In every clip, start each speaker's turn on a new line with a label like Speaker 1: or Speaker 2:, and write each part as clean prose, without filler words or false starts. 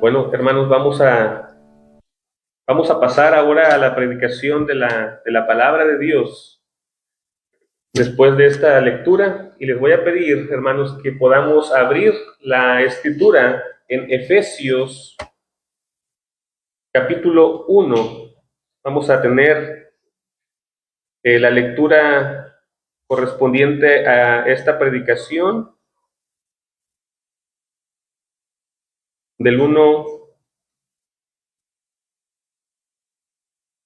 Speaker 1: Bueno, hermanos, vamos a pasar ahora a la predicación de la palabra de Dios después de esta lectura, y les voy a pedir, hermanos, que podamos abrir la escritura en Efesios capítulo 1. Vamos a tener la lectura correspondiente a esta predicación del 1.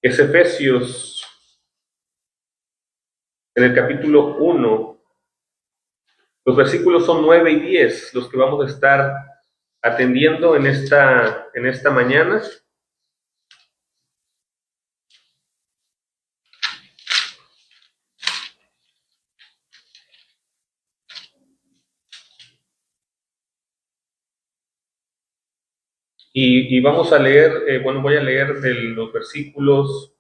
Speaker 1: Es Efesios en el capítulo 1. Los versículos son 9 y 10, los que vamos a estar atendiendo en esta mañana. Y vamos a leer, voy a leer de los versículos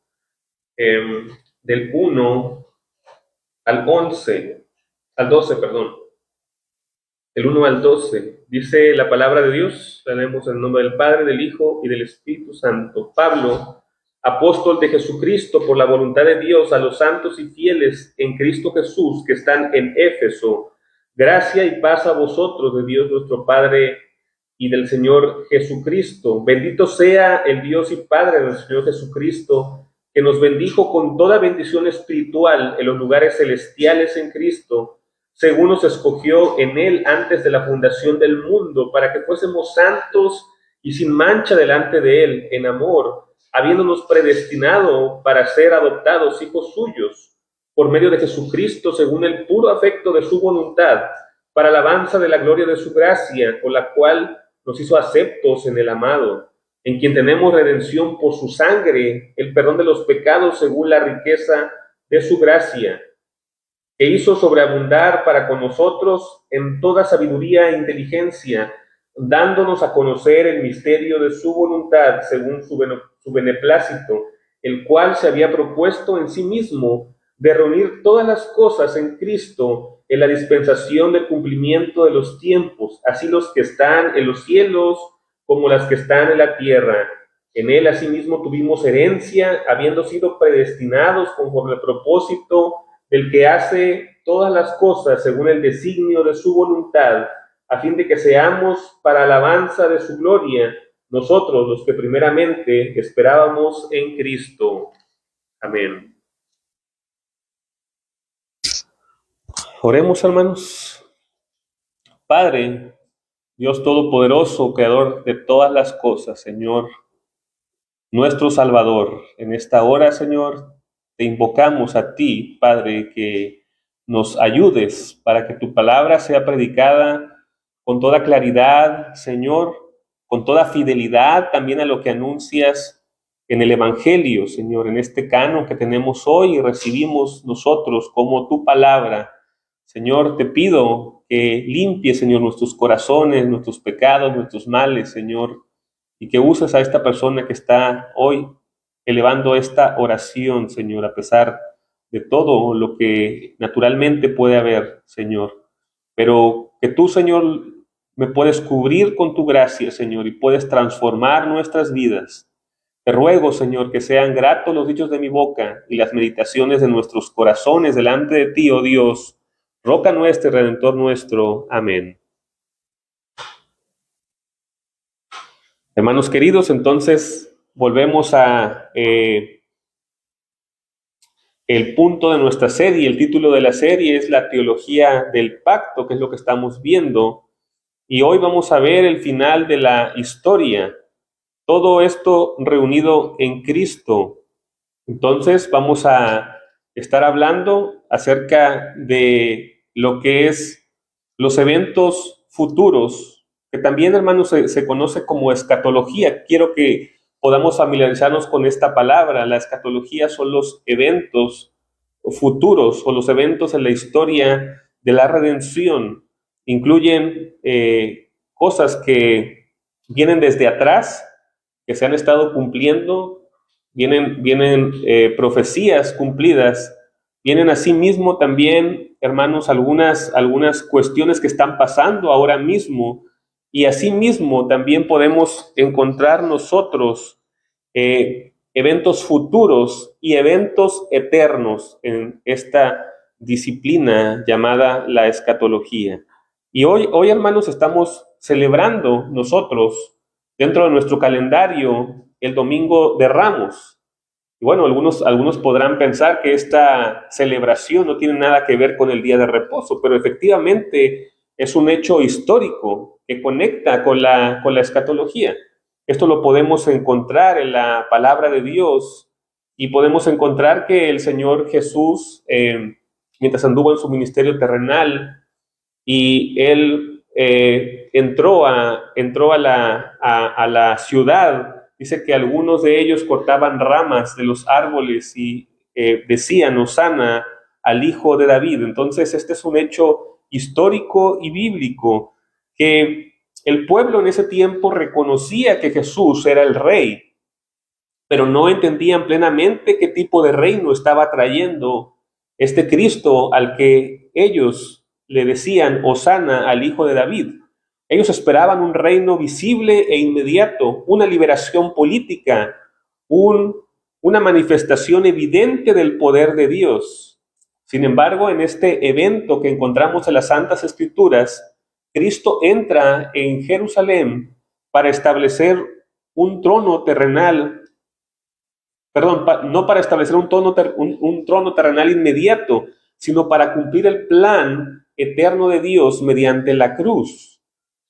Speaker 1: del 1 al 11, al 12, perdón. Del 1 al 12. Dice la palabra de Dios, la leemos en el nombre del Padre, del Hijo y del Espíritu Santo. Pablo, apóstol de Jesucristo por la voluntad de Dios, a los santos y fieles en Cristo Jesús que están en Éfeso, gracia y paz a vosotros de Dios nuestro Padre y del Señor Jesucristo. Bendito sea el Dios y Padre del Señor Jesucristo, que nos bendijo con toda bendición espiritual en los lugares celestiales en Cristo, según nos escogió en Él antes de la fundación del mundo, para que fuésemos santos y sin mancha delante de Él en amor, habiéndonos predestinado para ser adoptados hijos suyos, por medio de Jesucristo, según el puro afecto de su voluntad, para alabanza de la gloria de su gracia, con la cual nos hizo aceptos en el amado, en quien tenemos redención por su sangre, el perdón de los pecados según la riqueza de su gracia, que hizo sobreabundar para con nosotros en toda sabiduría e inteligencia, dándonos a conocer el misterio de su voluntad según su beneplácito, el cual se había propuesto en sí mismo de reunir todas las cosas en Cristo en la dispensación del cumplimiento de los tiempos, así los que están en los cielos como las que están en la tierra. En él asimismo tuvimos herencia, habiendo sido predestinados conforme al propósito del que hace todas las cosas según el designio de su voluntad, a fin de que seamos para alabanza de su gloria, nosotros los que primeramente esperábamos en Cristo. Amén. Oremos, hermanos. Padre, Dios Todopoderoso, Creador de todas las cosas, Señor, nuestro Salvador, en esta hora, Señor, te invocamos a ti, Padre, que nos ayudes para que tu palabra sea predicada con toda claridad, Señor, con toda fidelidad también a lo que anuncias en el Evangelio, Señor, en este canon que tenemos hoy y recibimos nosotros como tu palabra. Señor, te pido que limpies, Señor, nuestros corazones, nuestros pecados, nuestros males, Señor, y que uses a esta persona que está hoy elevando esta oración, Señor, a pesar de todo lo que naturalmente puede haber, Señor. Pero que tú, Señor, me puedes cubrir con tu gracia, Señor, y puedes transformar nuestras vidas. Te ruego, Señor, que sean gratos los dichos de mi boca y las meditaciones de nuestros corazones delante de ti, oh Dios, roca nuestra y redentor nuestro. Amén. Hermanos queridos, entonces volvemos a el punto de nuestra serie. El título de la serie es la teología del pacto, que es lo que estamos viendo. Y hoy vamos a ver el final de la historia. Todo esto reunido en Cristo. Entonces vamos a estar hablando acerca de lo que es los eventos futuros, que también, hermanos, se conoce como escatología. Quiero que podamos familiarizarnos con esta palabra. La escatología son los eventos futuros o los eventos en la historia de la redención. Incluyen cosas que vienen desde atrás, que se han estado cumpliendo, vienen profecías cumplidas, vienen asimismo también, hermanos, algunas cuestiones que están pasando ahora mismo y asimismo también podemos encontrar nosotros eventos futuros y eventos eternos en esta disciplina llamada la escatología. Y hoy, hermanos, estamos celebrando nosotros, dentro de nuestro calendario, el Domingo de Ramos. Y bueno, algunos podrán pensar que esta celebración no tiene nada que ver con el día de reposo, pero efectivamente es un hecho histórico que conecta con la escatología. Esto lo podemos encontrar en la palabra de Dios y podemos encontrar que el Señor Jesús, mientras anduvo en su ministerio terrenal, y él entró a la ciudad, dice que algunos de ellos cortaban ramas de los árboles y decían, Hosana al Hijo de David. Entonces este es un hecho histórico y bíblico, que el pueblo en ese tiempo reconocía que Jesús era el rey, pero no entendían plenamente qué tipo de reino estaba trayendo este Cristo al que ellos le decían Hosana al Hijo de David. Ellos esperaban un reino visible e inmediato, una liberación política, una manifestación evidente del poder de Dios. Sin embargo, en este evento que encontramos en las Santas Escrituras, Cristo entra en Jerusalén para establecer un trono terrenal, no para establecer un trono terrenal inmediato, sino para cumplir el plan eterno de Dios mediante la cruz.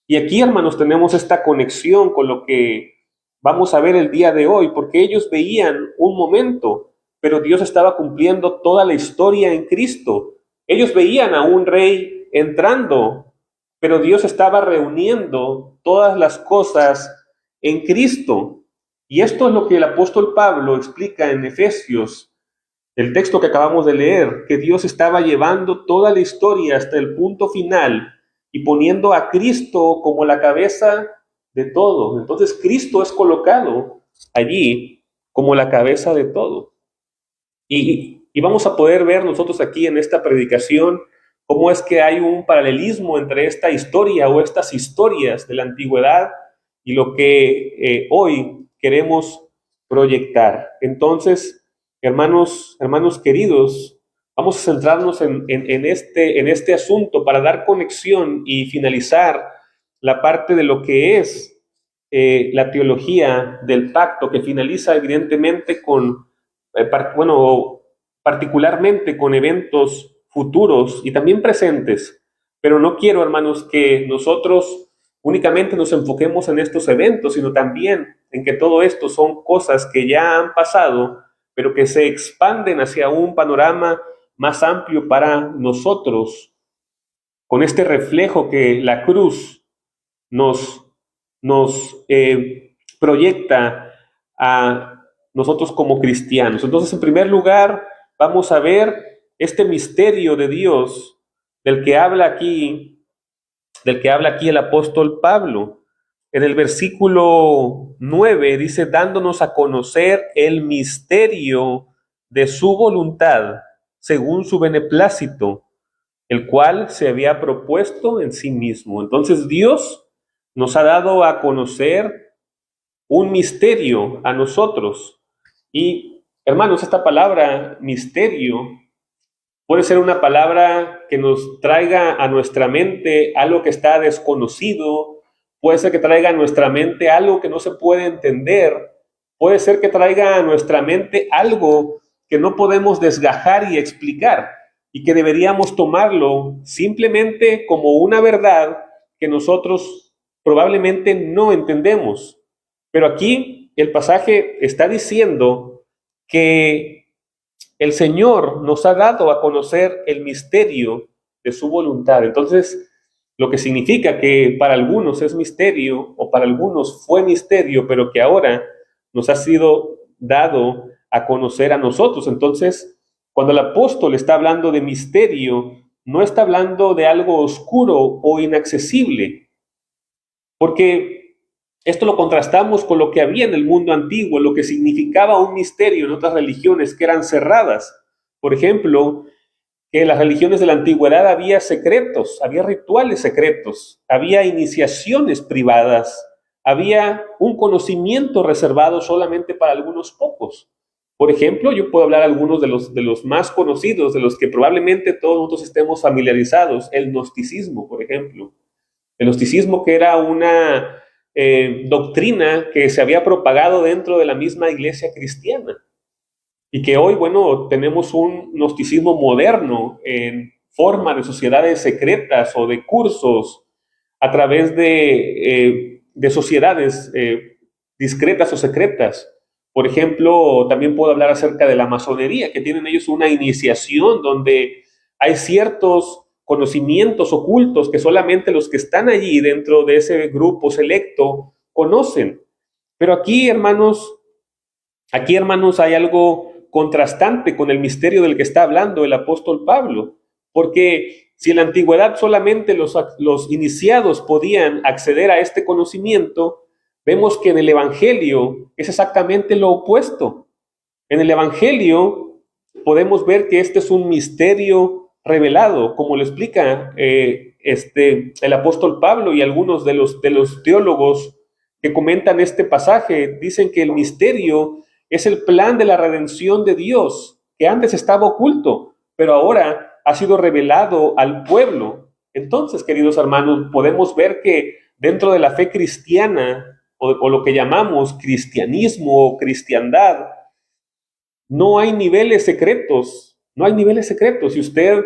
Speaker 1: Y aquí, hermanos, tenemos esta conexión con lo que vamos a ver el día de hoy, porque ellos veían un momento, pero Dios estaba cumpliendo toda la historia en Cristo. Ellos veían a un rey entrando, pero Dios estaba reuniendo todas las cosas en Cristo. Y esto es lo que el apóstol Pablo explica en Efesios, el texto que acabamos de leer, que Dios estaba llevando toda la historia hasta el punto final y poniendo a Cristo como la cabeza de todo. Entonces Cristo es colocado allí como la cabeza de todo. Y vamos a poder ver nosotros aquí en esta predicación cómo es que hay un paralelismo entre esta historia o estas historias de la antigüedad y lo que hoy queremos proyectar. Entonces, hermanos queridos, vamos a centrarnos en este asunto para dar conexión y finalizar la parte de lo que es la teología del pacto, que finaliza evidentemente con, particularmente con eventos futuros y también presentes. Pero no quiero, hermanos, que nosotros únicamente nos enfoquemos en estos eventos, sino también en que todo esto son cosas que ya han pasado, pero que se expanden hacia un panorama más amplio para nosotros, con este reflejo que la cruz nos proyecta a nosotros como cristianos. Entonces, en primer lugar, vamos a ver este misterio de Dios del que habla aquí el apóstol Pablo. En el versículo 9 dice, dándonos a conocer el misterio de su voluntad, según su beneplácito, el cual se había propuesto en sí mismo. Entonces Dios nos ha dado a conocer un misterio a nosotros. Y, hermanos, esta palabra misterio puede ser una palabra que nos traiga a nuestra mente algo que está desconocido, puede ser que traiga a nuestra mente algo que no se puede entender, puede ser que traiga a nuestra mente algo que no podemos desgajar y explicar, y que deberíamos tomarlo simplemente como una verdad que nosotros probablemente no entendemos. Pero aquí el pasaje está diciendo que el Señor nos ha dado a conocer el misterio de su voluntad. Entonces, lo que significa que para algunos es misterio, o para algunos fue misterio, pero que ahora nos ha sido dado a conocer a nosotros. Entonces, cuando el apóstol está hablando de misterio, no está hablando de algo oscuro o inaccesible, porque esto lo contrastamos con lo que había en el mundo antiguo, lo que significaba un misterio en otras religiones que eran cerradas. Por ejemplo, que en las religiones de la antigüedad había secretos, había rituales secretos, había iniciaciones privadas, había un conocimiento reservado solamente para algunos pocos. Por ejemplo, yo puedo hablar algunos de los más conocidos, de los que probablemente todos nosotros estemos familiarizados, el gnosticismo, por ejemplo. El gnosticismo, que era una doctrina que se había propagado dentro de la misma iglesia cristiana y que hoy, bueno, tenemos un gnosticismo moderno en forma de sociedades secretas o de cursos a través de sociedades discretas o secretas. Por ejemplo, también puedo hablar acerca de la masonería, que tienen ellos una iniciación donde hay ciertos conocimientos ocultos que solamente los que están allí dentro de ese grupo selecto conocen. Pero aquí, hermanos, hay algo contrastante con el misterio del que está hablando el apóstol Pablo, porque si en la antigüedad solamente los iniciados podían acceder a este conocimiento, vemos que en el Evangelio es exactamente lo opuesto. En el Evangelio podemos ver que este es un misterio revelado, como lo explica el apóstol Pablo y algunos de los teólogos que comentan este pasaje. Dicen que el misterio es el plan de la redención de Dios, que antes estaba oculto, pero ahora ha sido revelado al pueblo. Entonces, queridos hermanos, podemos ver que dentro de la fe cristiana, o lo que llamamos cristianismo o cristiandad, no hay niveles secretos, no hay niveles secretos. Si usted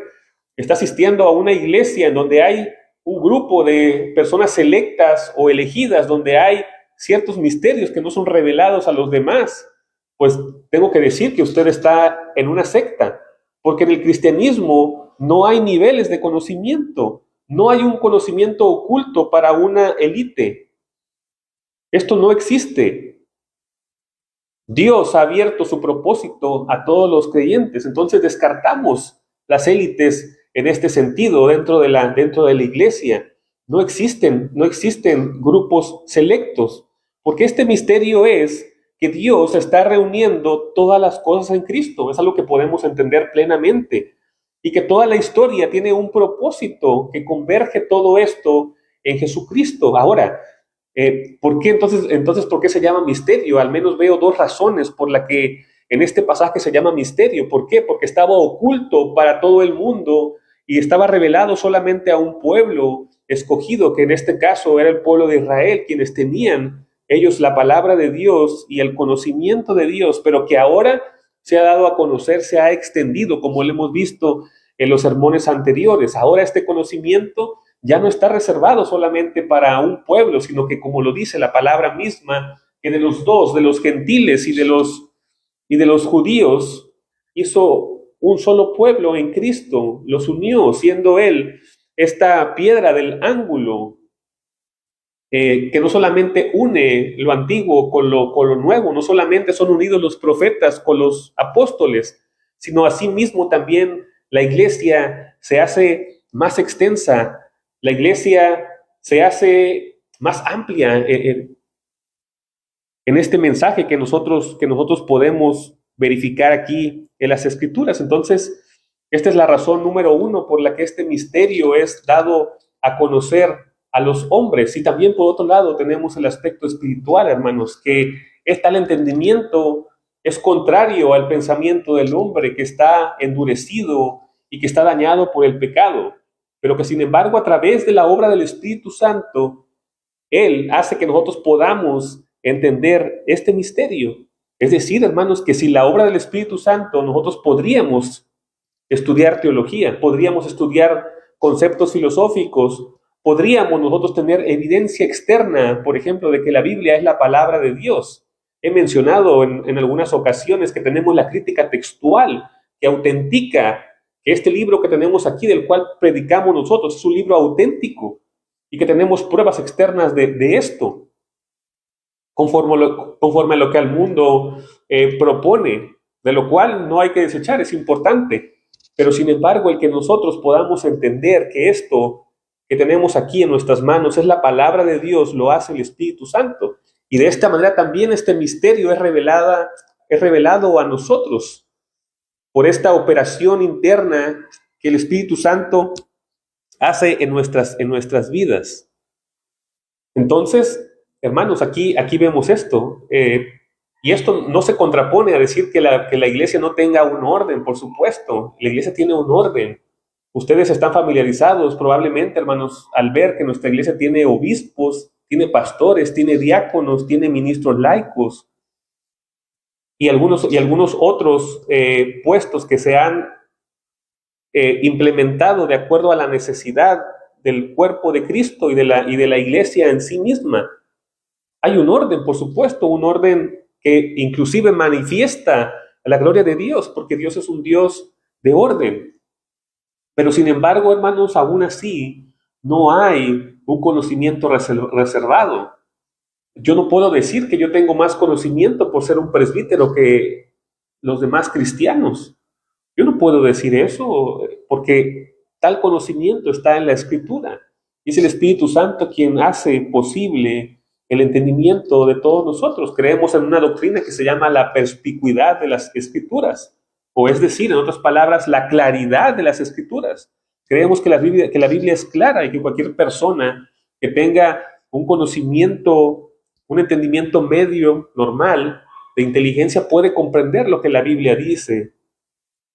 Speaker 1: está asistiendo a una iglesia en donde hay un grupo de personas selectas o elegidas, donde hay ciertos misterios que no son revelados a los demás, pues tengo que decir que usted está en una secta, porque en el cristianismo no hay niveles de conocimiento, no hay un conocimiento oculto para una élite. Esto no existe. Dios ha abierto su propósito a todos los creyentes, entonces descartamos las élites en este sentido dentro de la iglesia. No existen grupos selectos, porque este misterio es que Dios está reuniendo todas las cosas en Cristo. Es algo que podemos entender plenamente, y que toda la historia tiene un propósito que converge todo esto en Jesucristo. Ahora, ¿por qué entonces, por qué se llama misterio? Al menos veo dos razones por las que en este pasaje se llama misterio. ¿Por qué? Porque estaba oculto para todo el mundo y estaba revelado solamente a un pueblo escogido, que en este caso era el pueblo de Israel, quienes tenían ellos la palabra de Dios y el conocimiento de Dios, pero que ahora se ha dado a conocer, se ha extendido, como lo hemos visto en los sermones anteriores. Ahora este conocimiento ya no está reservado solamente para un pueblo, sino que, como lo dice la palabra misma, que de los dos, de los gentiles y de los judíos, hizo un solo pueblo en Cristo, los unió, siendo Él esta piedra del ángulo, que no solamente une lo antiguo con lo nuevo, no solamente son unidos los profetas con los apóstoles, sino asimismo también la iglesia se hace más extensa, la iglesia se hace más amplia en este mensaje que nosotros podemos verificar aquí en las Escrituras. Entonces, esta es la razón número uno por la que este misterio es dado a conocer a los hombres. Y también, por otro lado, tenemos el aspecto espiritual, hermanos, que el entendimiento es contrario al pensamiento del hombre, que está endurecido y que está dañado por el pecado, pero que sin embargo a través de la obra del Espíritu Santo, Él hace que nosotros podamos entender este misterio. Es decir, hermanos, que sin la obra del Espíritu Santo nosotros podríamos estudiar teología, podríamos estudiar conceptos filosóficos, podríamos nosotros tener evidencia externa, por ejemplo, de que la Biblia es la palabra de Dios. He mencionado en algunas ocasiones que tenemos la crítica textual que autentica que este libro que tenemos aquí, del cual predicamos nosotros, es un libro auténtico y que tenemos pruebas externas de esto, conforme a lo que el mundo propone, de lo cual no hay que desechar, es importante. Pero sin embargo, el que nosotros podamos entender que esto que tenemos aquí en nuestras manos es la palabra de Dios, lo hace el Espíritu Santo. Y de esta manera también este misterio es revelado a nosotros por esta operación interna
Speaker 2: que el Espíritu Santo hace en nuestras vidas. Entonces, hermanos, aquí vemos esto. Y esto no se contrapone a decir que la iglesia no tenga un orden, por supuesto. La iglesia tiene un orden. Ustedes están familiarizados probablemente, hermanos, al ver que nuestra iglesia tiene obispos, tiene pastores, tiene diáconos, tiene ministros laicos y algunos otros puestos que se han implementado de acuerdo a la necesidad del cuerpo de Cristo y de la iglesia en sí misma. Hay un orden, por supuesto, un orden que inclusive manifiesta la gloria de Dios, porque Dios es un Dios de orden. Pero sin embargo, hermanos, aún así no hay un conocimiento reservado. Yo no puedo decir que yo tengo más conocimiento por ser un presbítero que los demás cristianos. Yo no puedo decir eso porque tal conocimiento está en la Escritura. Es el Espíritu Santo quien hace posible el entendimiento de todos nosotros. Creemos en una doctrina que se llama la perspicuidad de las Escrituras, o es decir, en otras palabras, la claridad de las Escrituras. Creemos que la Biblia es clara y que cualquier persona que tenga un conocimiento, un entendimiento medio, normal, de inteligencia, puede comprender lo que la Biblia dice.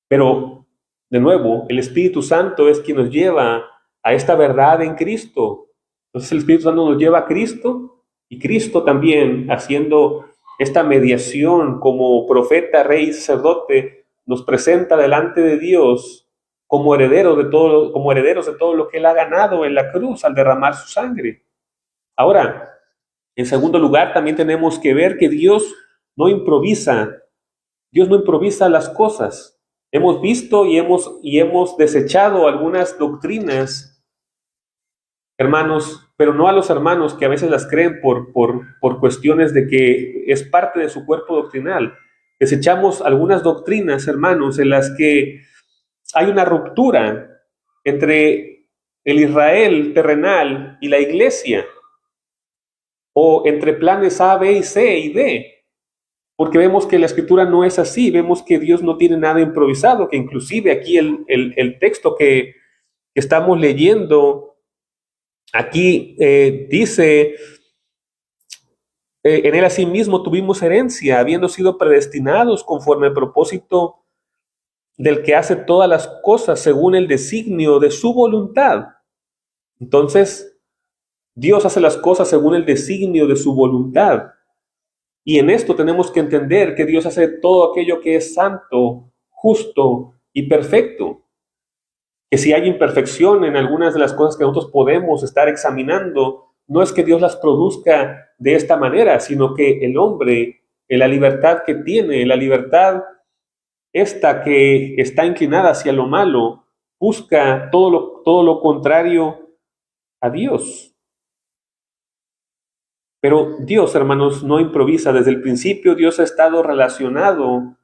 Speaker 2: Pero, de nuevo, el Espíritu Santo es quien nos lleva a esta verdad en Cristo. Entonces el Espíritu Santo nos lleva a Cristo y Cristo también, haciendo esta mediación como profeta, rey y sacerdote, nos presenta delante de Dios como herederos de todo lo que Él ha ganado en la cruz al derramar su sangre. Ahora, en segundo lugar, también tenemos que ver que Dios no improvisa las cosas. Hemos visto y hemos desechado algunas doctrinas, hermanos, pero no a los hermanos que a veces las creen por cuestiones de que es parte de su cuerpo doctrinal. Desechamos algunas doctrinas, hermanos, en las que hay una ruptura entre el Israel terrenal y la iglesia, o entre planes A, B y C y D. Porque vemos que la Escritura no es así, vemos que Dios no tiene nada improvisado, que inclusive aquí el texto que estamos leyendo, aquí dice, en Él asimismo tuvimos herencia, habiendo sido predestinados conforme al propósito del que hace todas las cosas según el designio de su voluntad. Entonces, Dios hace las cosas según el designio de su voluntad. Y en esto tenemos que entender que Dios hace todo aquello que es santo, justo y perfecto. Que si hay imperfección en algunas de las cosas que nosotros podemos estar examinando, no es que Dios las produzca de esta manera, sino que el hombre, en la libertad que tiene, la libertad esta que está inclinada hacia lo malo, busca todo lo contrario a Dios. Pero Dios, hermanos, no improvisa. Desde el principio Dios ha estado relacionado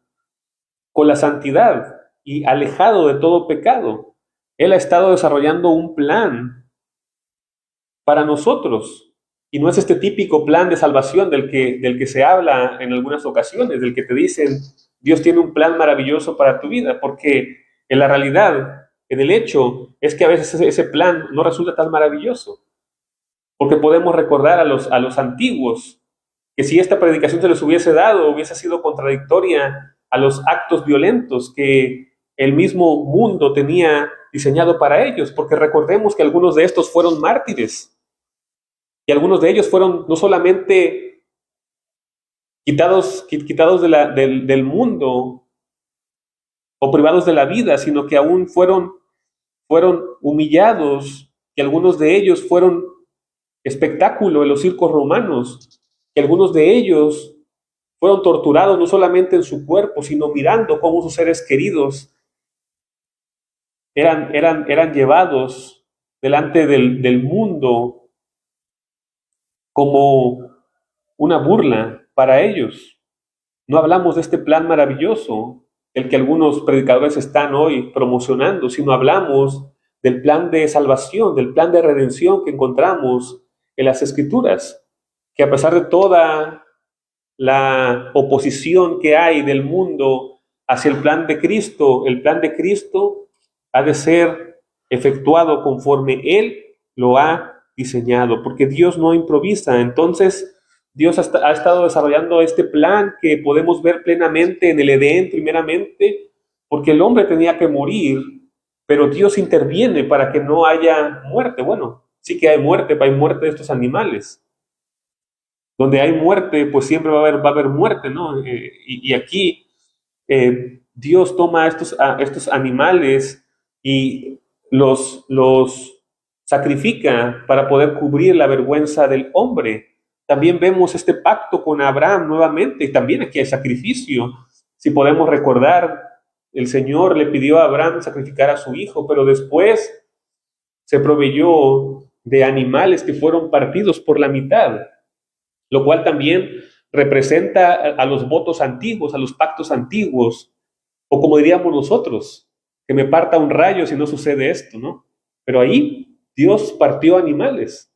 Speaker 2: con la santidad y alejado de todo pecado. Él ha estado desarrollando un plan para nosotros. Y no es este típico plan de salvación del que se habla en algunas ocasiones, del que te dicen, Dios tiene un plan maravilloso para tu vida, porque en la realidad, en el hecho, es que a veces ese plan no resulta tan maravilloso. Porque podemos recordar a los antiguos que si esta predicación se les hubiese dado, hubiese sido contradictoria a los actos violentos que el mismo mundo tenía diseñado para ellos, porque recordemos que algunos de estos fueron mártires, y algunos de ellos fueron no solamente quitados del mundo o privados de la vida, sino que aún fueron humillados, y algunos de ellos fueron espectáculo en los circos romanos, que algunos de ellos fueron torturados no solamente en su cuerpo, sino mirando cómo sus seres queridos eran llevados delante del mundo como una burla para ellos. No hablamos de este plan maravilloso, el que algunos predicadores están hoy promocionando, sino hablamos del plan de salvación, del plan de redención que encontramos en las Escrituras, que a pesar de toda la oposición que hay del mundo hacia el plan de Cristo ha de ser efectuado conforme Él lo ha diseñado, porque Dios no improvisa. Entonces, Dios ha estado desarrollando este plan que podemos ver plenamente en el Edén, primeramente, porque el hombre tenía que morir, pero Dios interviene para que no haya muerte. Bueno, sí que hay muerte de estos animales. Donde hay muerte, pues siempre va a haber muerte, ¿no? Y aquí Dios toma a estos animales y los sacrifica para poder cubrir la vergüenza del hombre. También vemos este pacto con Abraham nuevamente, y también aquí hay sacrificio. Si podemos recordar, el Señor le pidió a Abraham sacrificar a su hijo, pero después se proveyó de animales que fueron partidos por la mitad, lo cual también representa a los votos antiguos, a los pactos antiguos, o como diríamos nosotros, que me parta un rayo si no sucede esto, ¿no? Pero ahí Dios partió animales,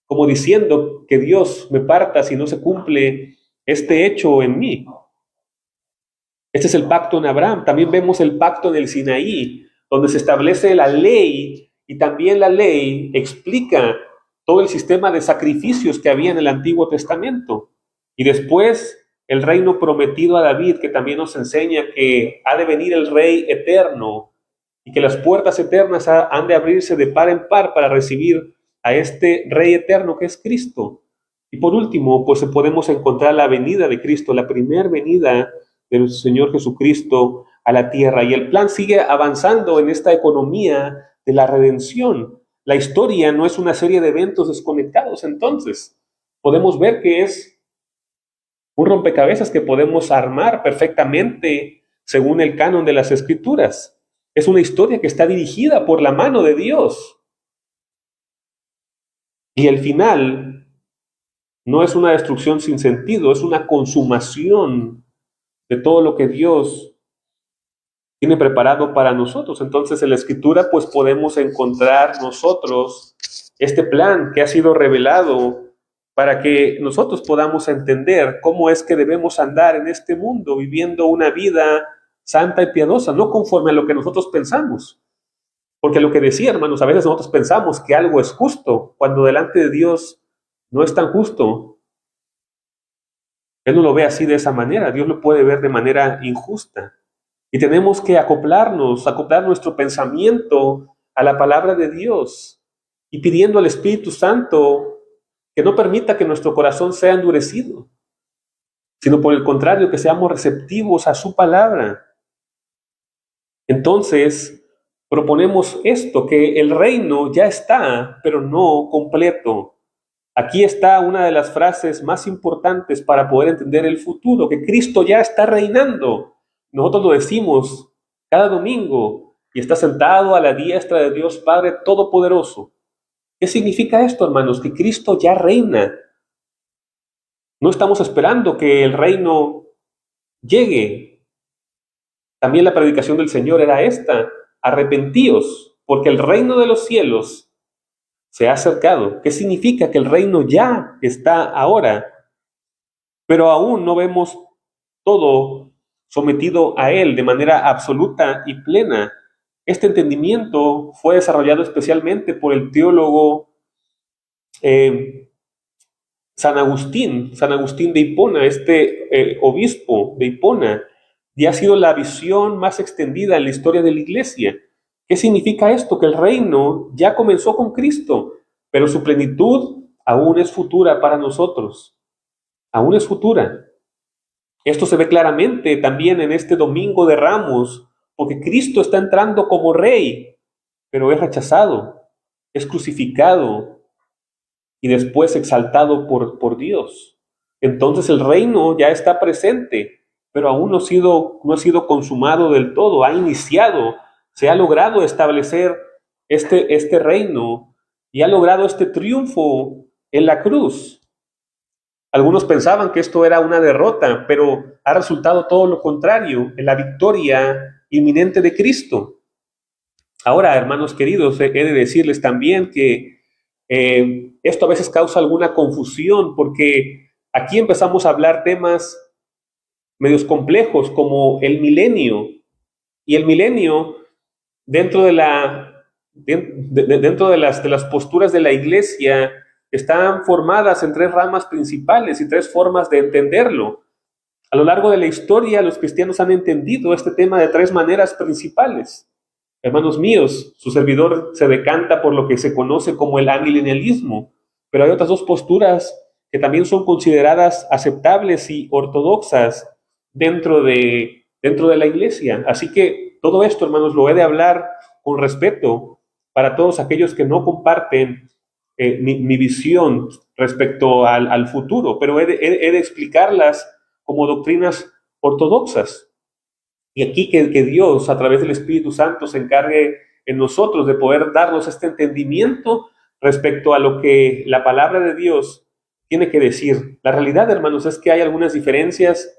Speaker 2: como diciendo que Dios me parta si no se cumple este hecho en mí. Este es el pacto en Abraham. También vemos el pacto en el Sinaí, donde se establece la ley, y también la ley explica todo el sistema de sacrificios que había en el Antiguo Testamento. Y después el reino prometido a David, que también nos enseña que ha de venir el Rey eterno y que las puertas eternas han de abrirse de par en par para recibir a este Rey eterno que es Cristo. Y por último, pues podemos encontrar la venida de Cristo, la primera venida del Señor Jesucristo a la tierra. Y el plan sigue avanzando en esta economía de la redención. La historia no es una serie de eventos desconectados, entonces podemos ver que es un rompecabezas que podemos armar perfectamente según el canon de las Escrituras. Es una historia que está dirigida por la mano de Dios. Y el final no es una destrucción sin sentido, es una consumación de todo lo que Dios tiene preparado para nosotros. Entonces en la Escritura pues podemos encontrar nosotros este plan que ha sido revelado para que nosotros podamos entender cómo es que debemos andar en este mundo viviendo una vida santa y piadosa, no conforme a lo que nosotros pensamos. Porque lo que decía, hermanos, a veces nosotros pensamos que algo es justo, cuando delante de Dios no es tan justo. Él no lo ve así de esa manera, Dios lo puede ver de manera injusta. Y tenemos que acoplar nuestro pensamiento a la palabra de Dios y pidiendo al Espíritu Santo que no permita que nuestro corazón sea endurecido, sino por el contrario, que seamos receptivos a su palabra. Entonces, proponemos esto, que el reino ya está, pero no completo. Aquí está una de las frases más importantes para poder entender el futuro, que Cristo ya está reinando. Nosotros lo decimos cada domingo y está sentado a la diestra de Dios Padre Todopoderoso. ¿Qué significa esto, hermanos? Que Cristo ya reina. No estamos esperando que el reino llegue. También la predicación del Señor era esta: arrepentíos, porque el reino de los cielos se ha acercado. ¿Qué significa? Que el reino ya está ahora, pero aún no vemos todo sometido a Él de manera absoluta y plena. Este entendimiento fue desarrollado especialmente por el teólogo San Agustín de Hipona, obispo de Hipona, y ha sido la visión más extendida en la historia de la Iglesia. ¿Qué significa esto? Que el reino ya comenzó con Cristo, pero su plenitud aún es futura para nosotros. Aún es futura. Esto se ve claramente también en este Domingo de Ramos, porque Cristo está entrando como Rey, pero es rechazado, es crucificado y después exaltado por Dios. Entonces el reino ya está presente, pero aún no ha sido consumado del todo, ha iniciado, se ha logrado establecer este reino y ha logrado este triunfo en la cruz. Algunos pensaban que esto era una derrota, pero ha resultado todo lo contrario, en la victoria inminente de Cristo. Ahora, hermanos queridos, he de decirles también que esto a veces causa alguna confusión, porque aquí empezamos a hablar temas medios complejos como el milenio. Y el milenio dentro dentro de las posturas de la iglesia están formadas en tres ramas principales y tres formas de entenderlo. A lo largo de la historia, los cristianos han entendido este tema de tres maneras principales. Hermanos míos, su servidor se decanta por lo que se conoce como el amilenialismo, pero hay otras dos posturas que también son consideradas aceptables y ortodoxas dentro de la iglesia. Así que todo esto, hermanos, lo he de hablar con respeto para todos aquellos que no comparten mi visión respecto al futuro, pero he de explicarlas como doctrinas ortodoxas. Y aquí que Dios, a través del Espíritu Santo, se encargue en nosotros de poder darnos este entendimiento respecto a lo que la palabra de Dios tiene que decir. La realidad, hermanos, es que hay algunas diferencias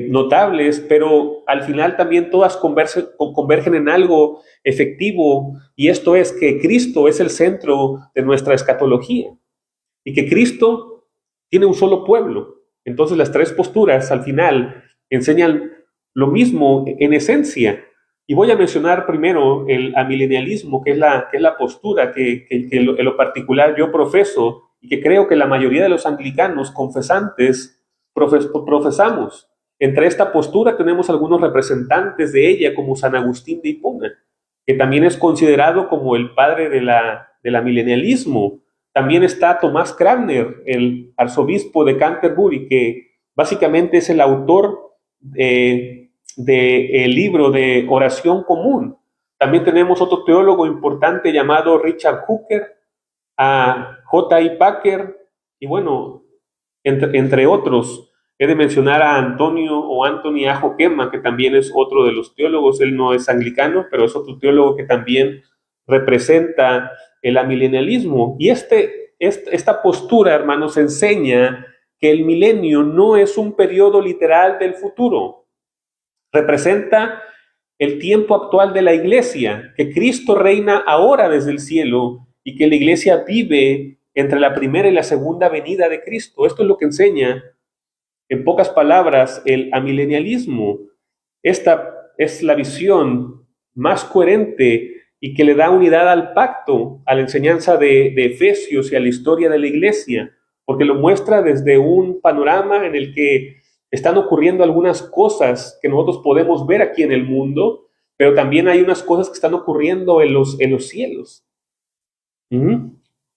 Speaker 2: notables, pero al final también todas convergen en algo efectivo, y esto es que Cristo es el centro de nuestra escatología y que Cristo tiene un solo pueblo. Entonces las tres posturas al final enseñan lo mismo en esencia. Y voy a mencionar primero el amilenialismo, que es la postura que en lo particular yo profeso y que creo que la mayoría de los anglicanos confesantes profesamos. Entre esta postura tenemos algunos representantes de ella, como San Agustín de Hipona, que también es considerado como el padre del amilenialismo. También está Tomás Cranmer, el arzobispo de Canterbury, que básicamente es el autor del libro de oración común. También tenemos otro teólogo importante llamado Richard Hooker, a J.I. Packer, y bueno, entre otros. He de mencionar a Anthony Ajo Quema, que también es otro de los teólogos. Él no es anglicano, pero es otro teólogo que también representa el amilenialismo. Y esta postura, hermanos, enseña que el milenio no es un periodo literal del futuro. Representa el tiempo actual de la iglesia, que Cristo reina ahora desde el cielo y que la iglesia vive entre la primera y la segunda venida de Cristo. Esto es lo que enseña, en pocas palabras, el amilenialismo. Esta es la visión más coherente y que le da unidad al pacto, a la enseñanza de Efesios y a la historia de la iglesia, porque lo muestra desde un panorama en el que están ocurriendo algunas cosas que nosotros podemos ver aquí en el mundo, pero también hay unas cosas que están ocurriendo en los cielos.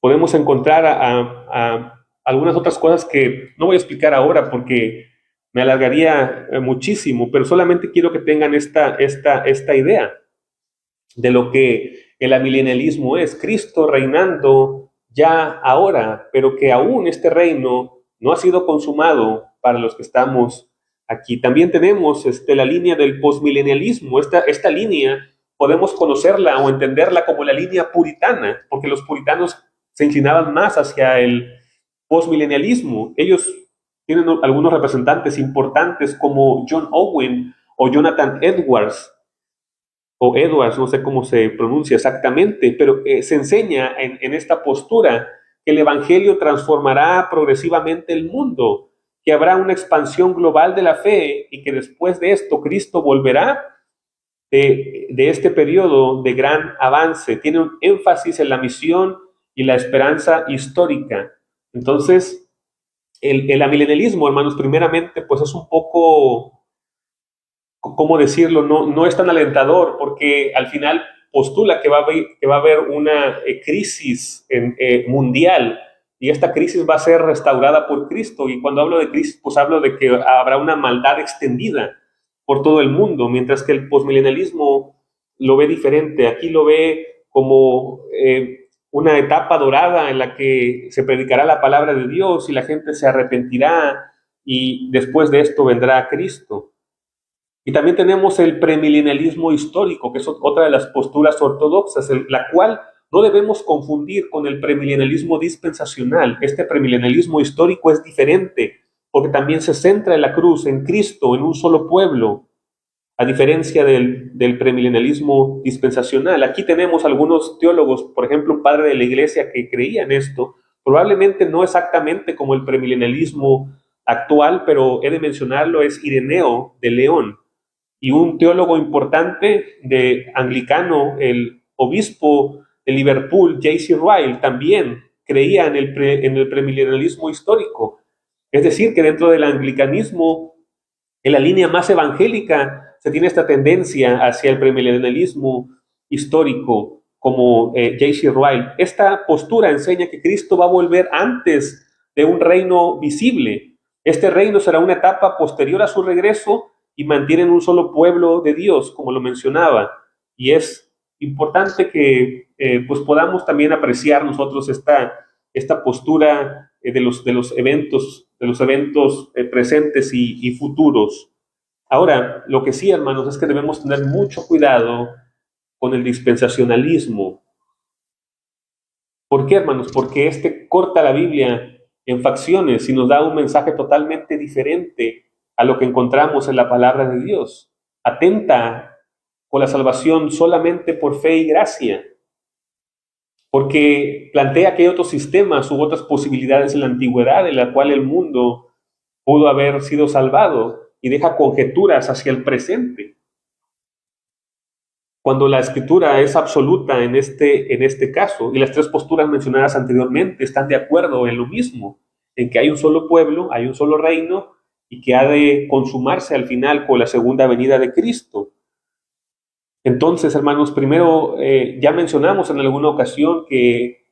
Speaker 2: Podemos encontrar a algunas otras cosas que no voy a explicar ahora porque me alargaría muchísimo, pero solamente quiero que tengan esta idea de lo que el amilenialismo es. Cristo reinando ya ahora, pero que aún este reino no ha sido consumado para los que estamos aquí. También tenemos la línea del postmilenialismo. Esta línea podemos conocerla o entenderla como la línea puritana, porque los puritanos se inclinaban más hacia el postmilenialismo. Ellos tienen algunos representantes importantes como John Owen o Jonathan Edwards, no sé cómo se pronuncia exactamente, pero se enseña en esta postura que el Evangelio transformará progresivamente el mundo, que habrá una expansión global de la fe y que después de esto Cristo volverá de este periodo de gran avance. Tiene un énfasis en la misión y la esperanza histórica. Entonces, el amilenialismo, hermanos, primeramente, pues es un poco, ¿cómo decirlo? No es tan alentador, porque al final postula que va a haber una crisis mundial, y esta crisis va a ser restaurada por Cristo. Y cuando hablo de crisis, pues hablo de que habrá una maldad extendida por todo el mundo, mientras que el postmilenialismo lo ve diferente. Aquí lo ve como una etapa dorada en la que se predicará la palabra de Dios y la gente se arrepentirá, y después de esto vendrá Cristo. Y también tenemos el premilenialismo histórico, que es otra de las posturas ortodoxas, la cual no debemos confundir con el premilenialismo dispensacional. Este premilenialismo histórico es diferente, porque también se centra en la cruz, en Cristo, en un solo pueblo, a diferencia del premilenialismo dispensacional. Aquí tenemos algunos teólogos, por ejemplo, un padre de la iglesia que creía en esto, probablemente no exactamente como el premilenialismo actual, pero he de mencionarlo, es Ireneo de León. Y un teólogo importante de anglicano, el obispo de Liverpool, J.C. Ryle, también creía en el premilenialismo histórico. Es decir, que dentro del anglicanismo, en la línea más evangélica, se tiene esta tendencia hacia el premilenialismo histórico, como J.C. Ryle. Esta postura enseña que Cristo va a volver antes de un reino visible. Este reino será una etapa posterior a su regreso y mantienen un solo pueblo de Dios, como lo mencionaba. Y es importante que pues podamos también apreciar nosotros esta postura de los eventos presentes y futuros. Ahora, lo que sí, hermanos, es que debemos tener mucho cuidado con el dispensacionalismo. ¿Por qué, hermanos? Porque este corta la Biblia en facciones y nos da un mensaje totalmente diferente a lo que encontramos en la palabra de Dios. Atenta con la salvación solamente por fe y gracia, porque plantea que hay otros sistemas u otras posibilidades en la antigüedad en la cual el mundo pudo haber sido salvado y deja conjeturas hacia el presente. Cuando la escritura es absoluta en este caso, y las tres posturas mencionadas anteriormente están de acuerdo en lo mismo, en que hay un solo pueblo, hay un solo reino, y que ha de consumarse al final con la segunda venida de Cristo. Entonces, hermanos, primero ya mencionamos en alguna ocasión que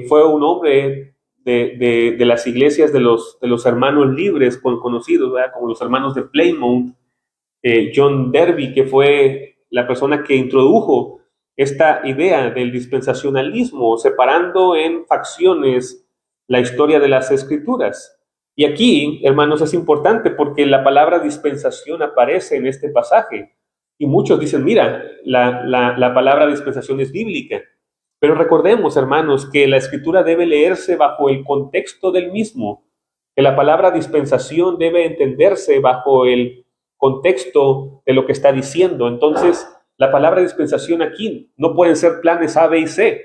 Speaker 2: fue un hombre de las iglesias de los hermanos libres conocidos, ¿verdad? Como los hermanos de Plymouth, John Derby, que fue la persona que introdujo esta idea del dispensacionalismo, separando en facciones la historia de las escrituras. Y aquí, hermanos, es importante porque la palabra dispensación aparece en este pasaje. Y muchos dicen, mira, la palabra dispensación es bíblica. Pero recordemos, hermanos, que la escritura debe leerse bajo el contexto del mismo, que la palabra dispensación debe entenderse bajo el contexto de lo que está diciendo. Entonces, la palabra dispensación aquí no pueden ser planes A, B y C.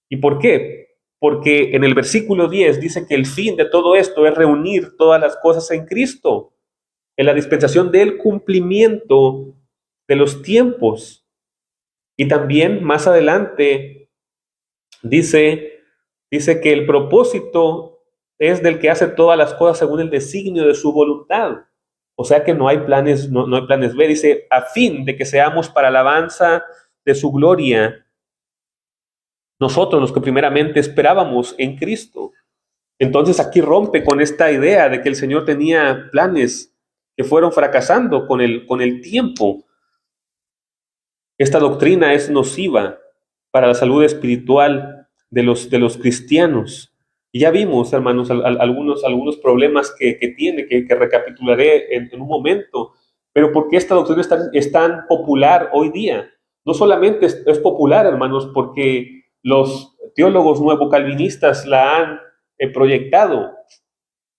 Speaker 2: ¿Y por qué? Porque en el versículo 10 dice que el fin de todo esto es reunir todas las cosas en Cristo, en la dispensación del cumplimiento de los tiempos. Y también más adelante dice que el propósito es del que hace todas las cosas según el designio de su voluntad. O sea que no hay planes, no hay planes B. Dice, a fin de que seamos para alabanza de su gloria, nosotros los que primeramente esperábamos en Cristo. Entonces aquí rompe con esta idea de que el Señor tenía planes que fueron fracasando con el tiempo. Esta doctrina es nociva para la salud espiritual de los cristianos. Y ya vimos, hermanos, algunos problemas que tiene, que recapitularé en un momento. Pero ¿por qué esta doctrina es tan popular hoy día? No solamente es popular, hermanos, porque los teólogos nuevo-calvinistas la han proyectado,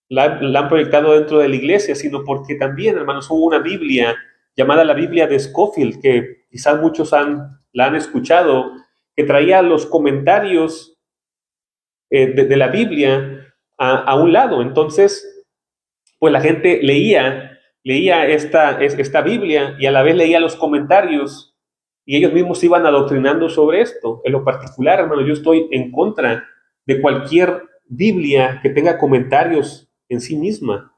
Speaker 2: la han proyectado dentro de la iglesia, sino porque también, hermanos, hubo una Biblia llamada la Biblia de Scofield, que quizás muchos la han escuchado, que traía los comentarios de la Biblia a un lado. Entonces, pues la gente leía esta Biblia y a la vez leía los comentarios y ellos mismos se iban adoctrinando sobre esto. En lo particular, hermano, yo estoy en contra de cualquier Biblia que tenga comentarios en sí misma.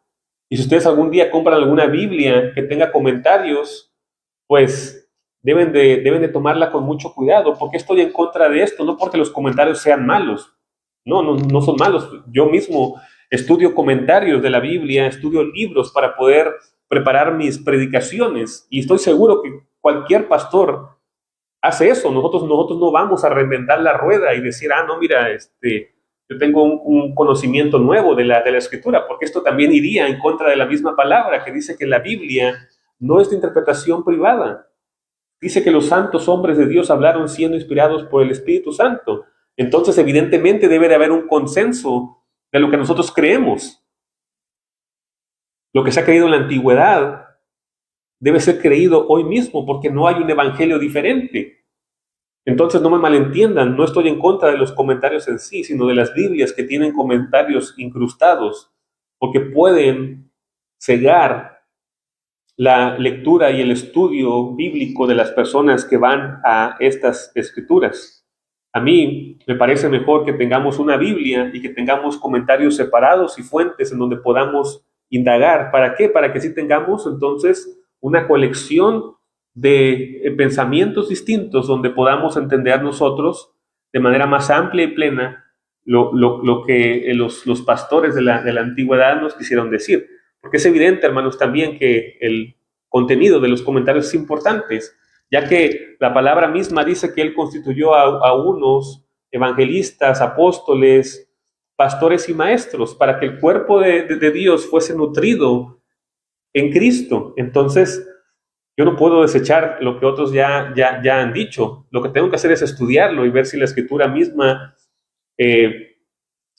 Speaker 2: Y si ustedes algún día compran alguna Biblia que tenga comentarios, pues deben de tomarla con mucho cuidado. ¿Por qué estoy en contra de esto? No porque los comentarios sean malos. No son malos. Yo mismo estudio comentarios de la Biblia, estudio libros para poder preparar mis predicaciones. Y estoy seguro que cualquier pastor hace eso. Nosotros no vamos a reinventar la rueda y decir, no, mira, yo tengo un conocimiento nuevo de la escritura, porque esto también iría en contra de la misma palabra que dice que la Biblia no es de interpretación privada. Dice que los santos hombres de Dios hablaron siendo inspirados por el Espíritu Santo. Entonces, evidentemente, debe de haber un consenso de lo que nosotros creemos. Lo que se ha creído en la antigüedad debe ser creído hoy mismo, porque no hay un evangelio diferente. Entonces, no me malentiendan, no estoy en contra de los comentarios en sí, sino de las Biblias que tienen comentarios incrustados, porque pueden cegar la lectura y el estudio bíblico de las personas que van a estas escrituras. A mí me parece mejor que tengamos una Biblia y que tengamos comentarios separados y fuentes en donde podamos indagar. ¿Para qué? Para que sí tengamos entonces una colección de pensamientos distintos donde podamos entender nosotros de manera más amplia y plena lo que los pastores de la antigüedad nos quisieron decir. Porque es evidente, hermanos, también que el contenido de los comentarios es importante, ya que la palabra misma dice que Él constituyó a unos evangelistas, apóstoles, pastores y maestros para que el cuerpo de Dios fuese nutrido en Cristo. Entonces, yo no puedo desechar lo que otros ya han dicho. Lo que tengo que hacer es estudiarlo y ver si la Escritura misma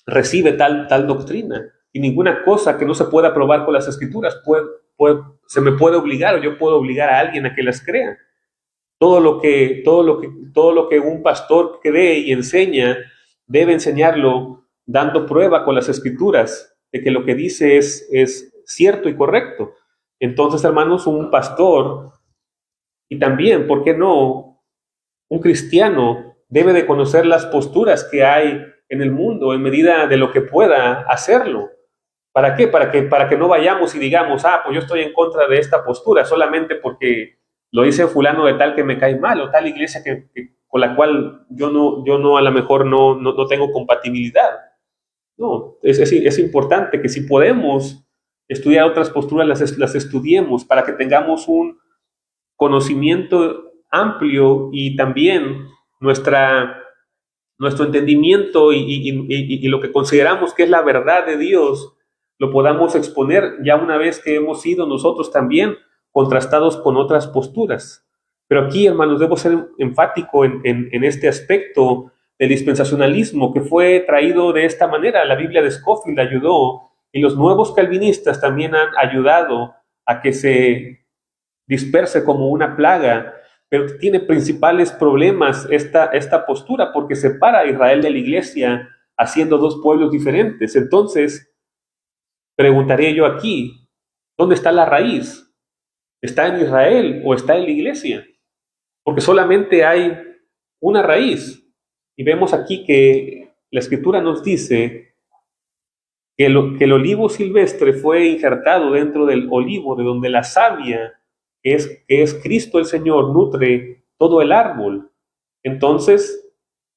Speaker 2: recibe tal doctrina. Y ninguna cosa que no se pueda probar con las Escrituras se me puede obligar, o yo puedo obligar a alguien a que las crea. Todo lo que un pastor cree y enseña, debe enseñarlo dando prueba con las Escrituras de que lo que dice es cierto y correcto. Entonces, hermanos, un pastor y también, ¿por qué no? Un cristiano debe de conocer las posturas que hay en el mundo en medida de lo que pueda hacerlo. ¿Para qué? Para que no vayamos y digamos, pues yo estoy en contra de esta postura solamente porque lo dice fulano de tal que me cae mal, o tal iglesia con la cual yo no a lo mejor no tengo compatibilidad. No, es importante que si podemos estudiar otras posturas, las estudiemos para que tengamos un conocimiento amplio y también nuestro entendimiento y lo que consideramos que es la verdad de Dios, lo podamos exponer ya una vez que hemos sido nosotros también contrastados con otras posturas. Pero aquí, hermanos, debo ser enfático en este aspecto del dispensacionalismo que fue traído de esta manera. La Biblia de Scofield ayudó y los nuevos calvinistas también han ayudado a que se disperse como una plaga, pero tiene principales problemas esta postura porque separa a Israel de la iglesia haciendo dos pueblos diferentes. Entonces, preguntaría yo aquí, ¿dónde está la raíz? ¿Está en Israel o está en la iglesia? Porque solamente hay una raíz. Y vemos aquí que la Escritura nos dice que el olivo silvestre fue injertado dentro del olivo, de donde la savia, que es Cristo el Señor, nutre todo el árbol. Entonces,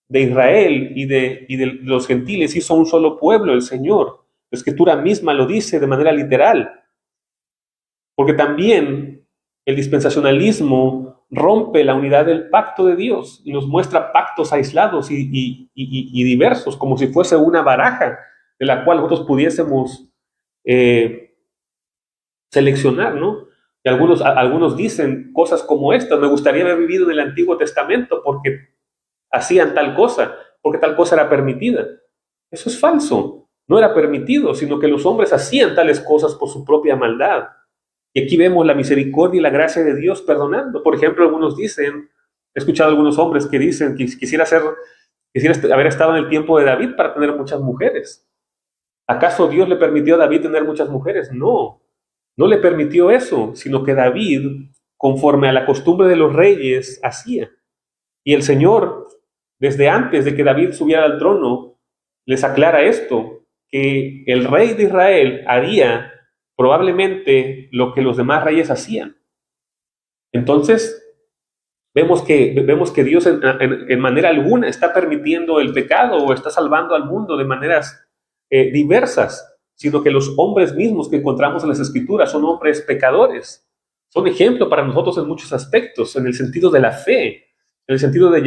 Speaker 2: de Israel y de los gentiles hizo un solo pueblo el Señor. La Escritura misma lo dice de manera literal. Porque también el dispensacionalismo rompe la unidad del pacto de Dios y nos muestra pactos aislados y diversos, como si fuese una baraja de la cual nosotros pudiésemos seleccionar, ¿no? Y algunos dicen cosas como estas: me gustaría haber vivido en el Antiguo Testamento porque hacían tal cosa, porque tal cosa era permitida. Eso es falso. No era permitido, sino que los hombres hacían tales cosas por su propia maldad. Y aquí vemos la misericordia y la gracia de Dios perdonando. Por ejemplo, algunos dicen, he escuchado a algunos hombres que dicen que quisiera haber estado en el tiempo de David para tener muchas mujeres. ¿Acaso Dios le permitió a David tener muchas mujeres? No, no le permitió eso, sino que David, conforme a la costumbre de los reyes, hacía. Y el Señor, desde antes de que David subiera al trono, les aclara esto, que el rey de Israel haría probablemente lo que los demás reyes hacían. Entonces, vemos que Dios en manera alguna está permitiendo el pecado o está salvando al mundo de maneras diversas, sino que los hombres mismos que encontramos en las Escrituras son hombres pecadores. Son ejemplo para nosotros en muchos aspectos, en el sentido de la fe, en el sentido de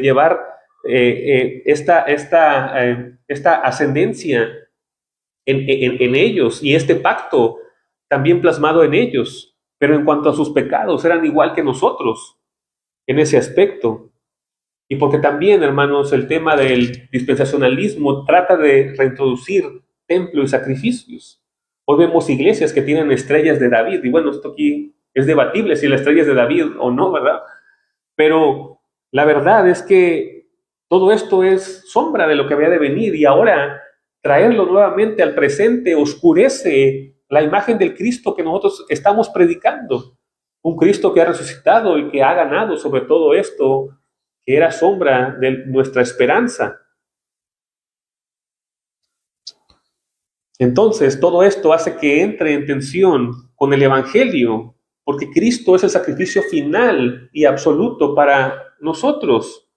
Speaker 2: llevar esta ascendencia en ellos y este pacto también plasmado en ellos. Pero en cuanto a sus pecados, eran igual que nosotros en ese aspecto. Y porque también, hermanos, el tema del dispensacionalismo trata de reintroducir templo y sacrificios. Hoy vemos iglesias que tienen estrellas de David, y bueno, esto aquí es debatible si la estrella es de David o no, ¿verdad? Pero la verdad es que todo esto es sombra de lo que había de venir, y ahora traerlo nuevamente al presente oscurece la imagen del Cristo que nosotros estamos predicando. Un Cristo que ha resucitado y que ha ganado sobre todo esto, que era sombra de nuestra esperanza. Entonces, todo esto hace que entre en tensión con el Evangelio, porque Cristo es el sacrificio final y absoluto para nosotros.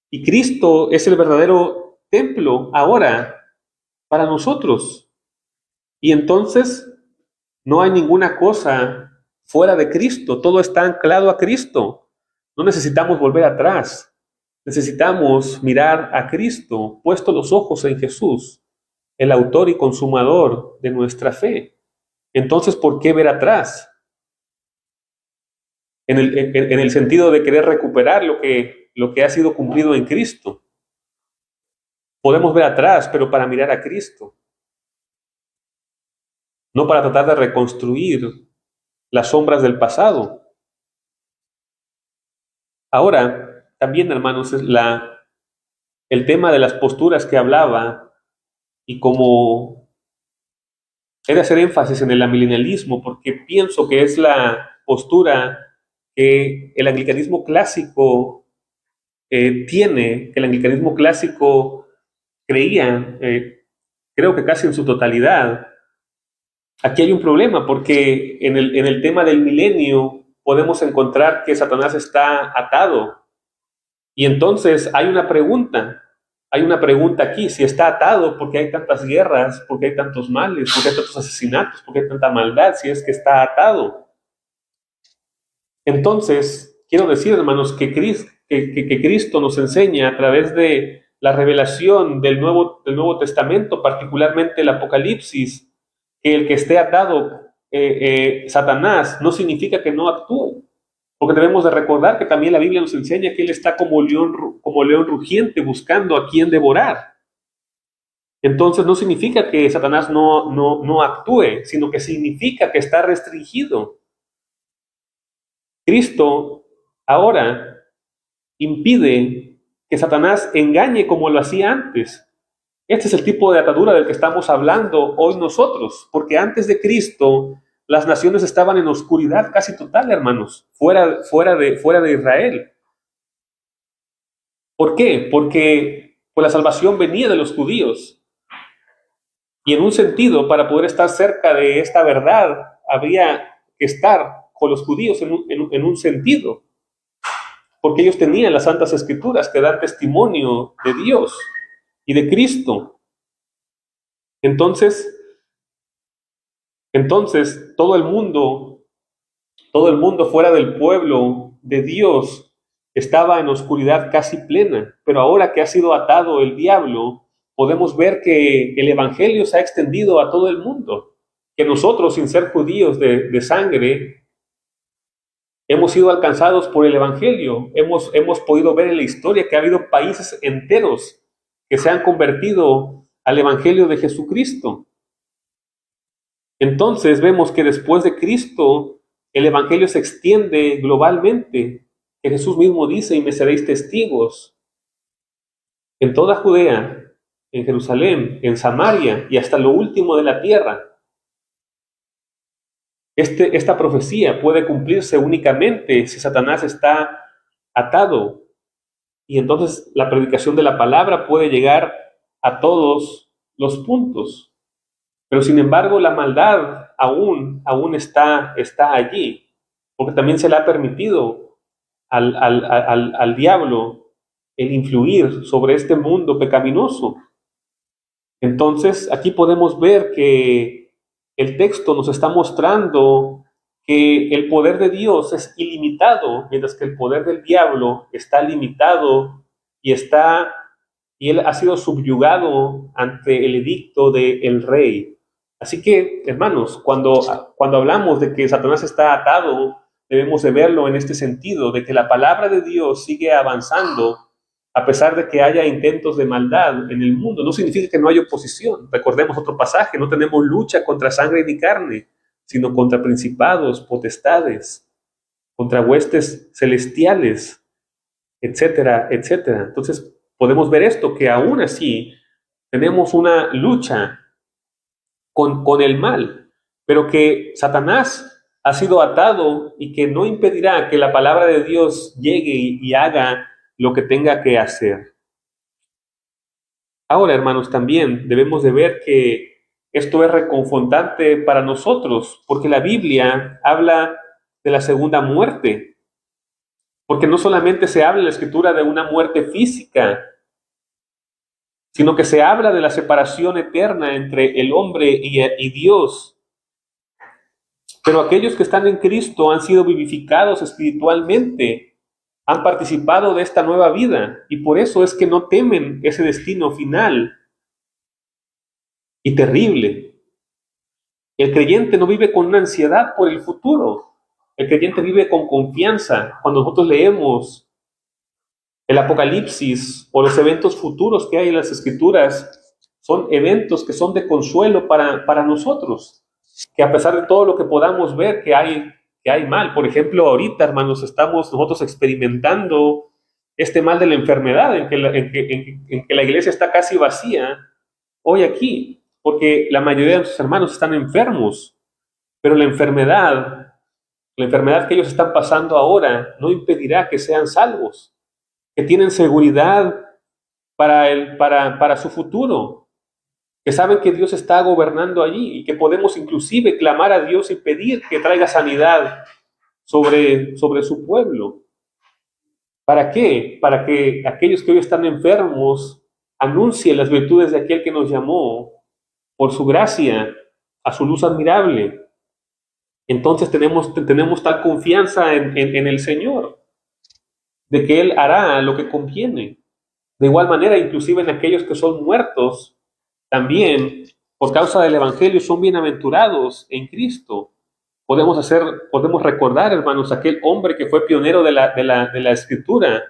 Speaker 2: Y Cristo es el verdadero templo ahora para nosotros. Y entonces no hay ninguna cosa fuera de Cristo, todo está anclado a Cristo. No necesitamos volver atrás, necesitamos mirar a Cristo, puesto los ojos en Jesús, el autor y consumador de nuestra fe. Entonces, ¿por qué ver atrás? En el sentido de querer recuperar lo que ha sido cumplido en Cristo. Podemos ver atrás, pero para mirar a Cristo. No para tratar de reconstruir las sombras del pasado. Ahora, también, hermanos, el tema de las posturas que hablaba y como he de hacer énfasis en el amilenialismo, porque pienso que es la postura que el anglicanismo clásico tiene, que el anglicanismo clásico creía, creo que casi en su totalidad. Aquí hay un problema, porque en el tema del milenio podemos encontrar que Satanás está atado. Y entonces hay una pregunta aquí, si está atado, ¿por qué hay tantas guerras? ¿Por qué hay tantos males? ¿Por qué hay tantos asesinatos? ¿Por qué hay tanta maldad? Si es que está atado. Entonces, quiero decir, hermanos, que Cristo nos enseña a través de la revelación del Nuevo Testamento, particularmente el Apocalipsis, que el que esté atado Satanás no significa que no actúe. Porque debemos de recordar que también la Biblia nos enseña que Él está como león rugiente buscando a quien devorar. Entonces no significa que Satanás no actúe, sino que significa que está restringido. Cristo ahora impide que Satanás engañe como lo hacía antes. Este es el tipo de atadura del que estamos hablando hoy nosotros, porque antes de Cristo las naciones estaban en oscuridad casi total, hermanos, fuera de Israel. ¿Por qué? Porque pues, la salvación venía de los judíos. Y en un sentido, para poder estar cerca de esta verdad, habría que estar con los judíos en un sentido. Porque ellos tenían las Santas Escrituras que dan testimonio de Dios y de Cristo. Entonces todo el mundo fuera del pueblo de Dios estaba en oscuridad casi plena, pero ahora que ha sido atado el diablo, podemos ver que el evangelio se ha extendido a todo el mundo, que nosotros, sin ser judíos de sangre, hemos sido alcanzados por el evangelio, hemos podido ver en la historia que ha habido países enteros que se han convertido al evangelio de Jesucristo. Entonces vemos que después de Cristo el evangelio se extiende globalmente, que Jesús mismo dice: y me seréis testigos en toda Judea, en Jerusalén, en Samaria y hasta lo último de la tierra. Esta profecía puede cumplirse únicamente si Satanás está atado, y entonces la predicación de la palabra puede llegar a todos los puntos. Pero sin embargo, la maldad aún está allí, porque también se le ha permitido al diablo el influir sobre este mundo pecaminoso. Entonces, aquí podemos ver que el texto nos está mostrando que el poder de Dios es ilimitado, mientras que el poder del diablo está limitado y él ha sido subyugado ante el edicto del rey. Así que, hermanos, cuando hablamos de que Satanás está atado, debemos de verlo en este sentido, de que la palabra de Dios sigue avanzando a pesar de que haya intentos de maldad en el mundo. No significa que no haya oposición. Recordemos otro pasaje: no tenemos lucha contra sangre ni carne, sino contra principados, potestades, contra huestes celestiales, etcétera, etcétera. Entonces podemos ver esto, que aún así tenemos una lucha con el mal. pero que Satanás ha sido atado y que no impedirá que la palabra de Dios llegue y haga lo que tenga que hacer. Ahora, hermanos, también debemos de ver que esto es reconfortante para nosotros, porque la Biblia habla de la segunda muerte, porque no solamente se habla en la Escritura de una muerte física, sino que se habla de la separación eterna entre el hombre y Dios. Pero aquellos que están en Cristo han sido vivificados espiritualmente, han participado de esta nueva vida, y por eso es que no temen ese destino final y terrible. El creyente no vive con una ansiedad por el futuro. El creyente vive con confianza. Cuando nosotros leemos el Apocalipsis o los eventos futuros que hay en las Escrituras, son eventos que son de consuelo para nosotros. Que a pesar de todo lo que podamos ver que hay mal, por ejemplo, ahorita, hermanos, estamos nosotros experimentando este mal de la enfermedad, en que la iglesia está casi vacía hoy aquí, porque la mayoría de nuestros hermanos están enfermos, pero la enfermedad que ellos están pasando ahora no impedirá que sean salvos, que tienen seguridad para su futuro, que saben que Dios está gobernando allí y que podemos inclusive clamar a Dios y pedir que traiga sanidad sobre su pueblo. ¿Para qué? Para que aquellos que hoy están enfermos anuncien las virtudes de aquel que nos llamó por su gracia a su luz admirable. Entonces tenemos tal confianza en el Señor, de que Él hará lo que conviene. De igual manera, inclusive en aquellos que son muertos, también por causa del Evangelio son bienaventurados en Cristo. Podemos recordar, hermanos, aquel hombre que fue pionero de la Escritura,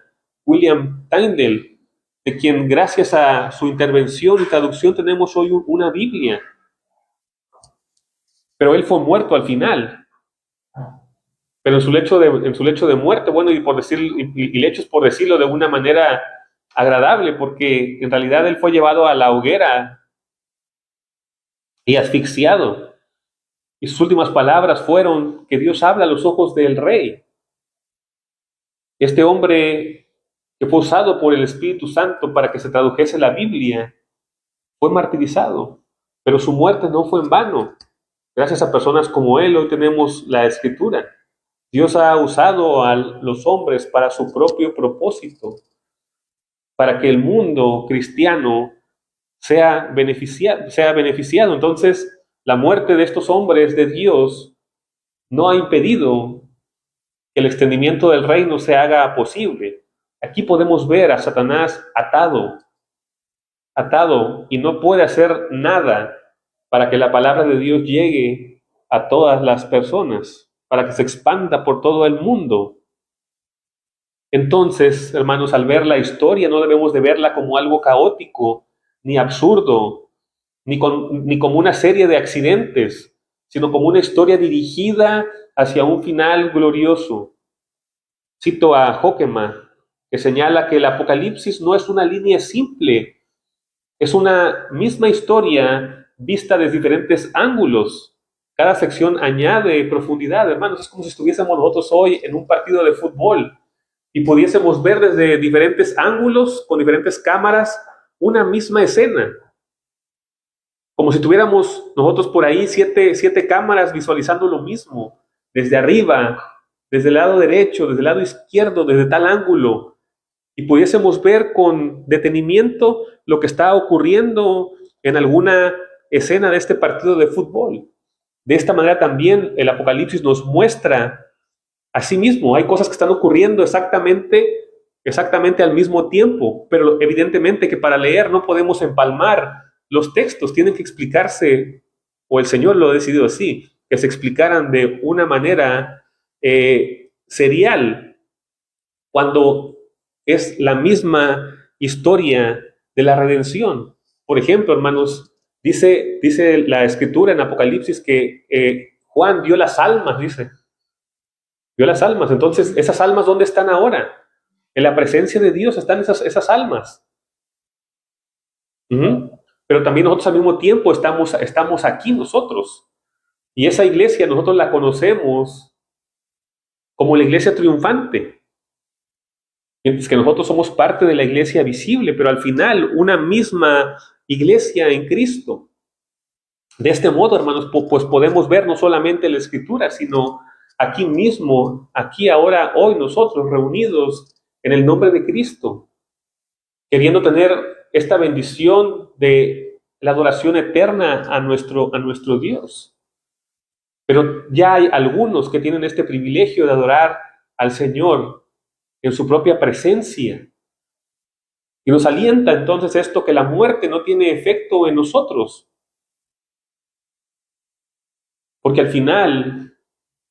Speaker 2: William Tyndale, de quien gracias a su intervención y traducción tenemos hoy una Biblia. Pero él fue muerto al final. Pero en su lecho de muerte, bueno, y lecho es por decirlo de una manera agradable, porque en realidad él fue llevado a la hoguera y asfixiado. Y sus últimas palabras fueron que Dios habla a los ojos del rey. Este hombre que fue usado por el Espíritu Santo para que se tradujese la Biblia, fue martirizado, pero su muerte no fue en vano. Gracias a personas como él, hoy tenemos la Escritura. Dios ha usado a los hombres para su propio propósito, para que el mundo cristiano sea beneficiado. Entonces, la muerte de estos hombres de Dios no ha impedido que el extendimiento del reino se haga posible. Aquí podemos ver a Satanás atado, y no puede hacer nada para que la palabra de Dios llegue a todas las personas, para que se expanda por todo el mundo. Entonces, hermanos, al ver la historia no debemos de verla como algo caótico, ni absurdo, ni como una serie de accidentes, sino como una historia dirigida hacia un final glorioso. Cito a Hockema, que señala que el Apocalipsis no es una línea simple, es una misma historia vista desde diferentes ángulos. Cada sección añade profundidad, hermanos. Es como si estuviésemos nosotros hoy en un partido de fútbol y pudiésemos ver desde diferentes ángulos, con diferentes cámaras, una misma escena. Como si tuviéramos nosotros por ahí siete cámaras visualizando lo mismo, desde arriba, desde el lado derecho, desde el lado izquierdo, desde tal ángulo, y pudiésemos ver con detenimiento lo que está ocurriendo en alguna escena de este partido de fútbol. De esta manera también el Apocalipsis nos muestra a sí mismo. Hay cosas que están ocurriendo exactamente al mismo tiempo, pero evidentemente que para leer no podemos empalmar los textos, tienen que explicarse, o el Señor lo ha decidido así, que se explicaran de una manera serial, cuando es la misma historia de la redención. Por ejemplo, hermanos, dice la Escritura en Apocalipsis que Juan vio las almas, vio las almas. Entonces, ¿esas almas dónde están ahora? En la presencia de Dios están esas almas. Pero también nosotros al mismo tiempo estamos aquí nosotros. Y esa iglesia nosotros la conocemos como la iglesia triunfante. Es que nosotros somos parte de la iglesia visible, pero al final una misma iglesia en Cristo. De este modo, hermanos, pues podemos ver no solamente la Escritura, sino aquí mismo, aquí ahora, hoy nosotros reunidos en el nombre de Cristo, queriendo tener esta bendición de la adoración eterna a nuestro Dios. Pero ya hay algunos que tienen este privilegio de adorar al Señor en su propia presencia. Y nos alienta entonces esto, que la muerte no tiene efecto en nosotros. Porque al final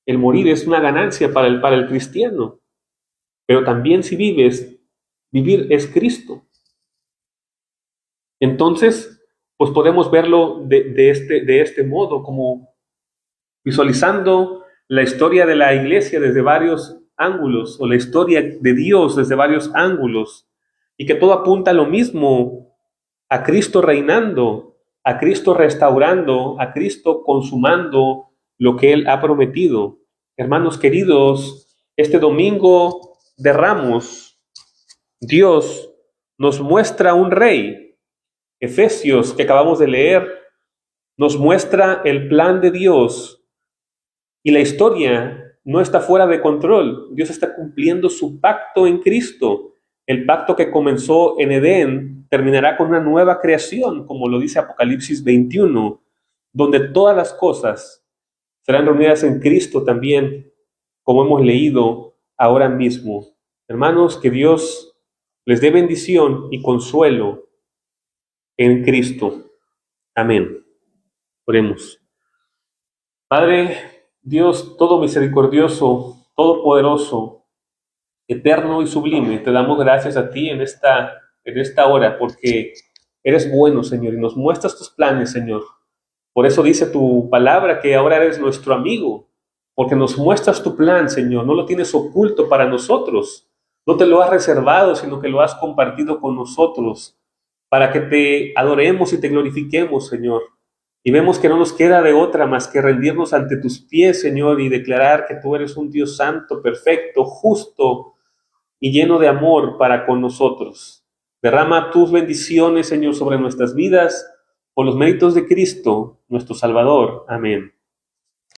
Speaker 2: el morir es una ganancia para el cristiano. Pero también si vives, vivir es Cristo. Entonces, pues podemos verlo de este modo, como visualizando la historia de la iglesia desde varios ángulos, o la historia de Dios desde varios ángulos, y que todo apunta a lo mismo, a Cristo reinando, a Cristo restaurando, a Cristo consumando lo que Él ha prometido. Hermanos queridos, este domingo de Ramos, Dios nos muestra un rey. Efesios, que acabamos de leer, nos muestra el plan de Dios, y la historia no está fuera de control. Dios está cumpliendo su pacto en Cristo. El pacto que comenzó en Edén terminará con una nueva creación, como lo dice Apocalipsis 21, donde todas las cosas serán reunidas en Cristo también, como hemos leído ahora mismo. Hermanos, que Dios les dé bendición y consuelo en Cristo. Amén. Oremos. Padre, Dios todo misericordioso, todopoderoso, eterno y sublime, te damos gracias a ti en esta hora, porque eres bueno, Señor, y nos muestras tus planes, Señor. Por eso dice tu palabra que ahora eres nuestro amigo, porque nos muestras tu plan, Señor. No lo tienes oculto para nosotros, no te lo has reservado, sino que lo has compartido con nosotros, para que te adoremos y te glorifiquemos, Señor. Y vemos que no nos queda de otra más que rendirnos ante tus pies, Señor, y declarar que tú eres un Dios santo, perfecto, justo y lleno de amor para con nosotros. Derrama tus bendiciones, Señor, sobre nuestras vidas, por los méritos de Cristo, nuestro Salvador. Amén.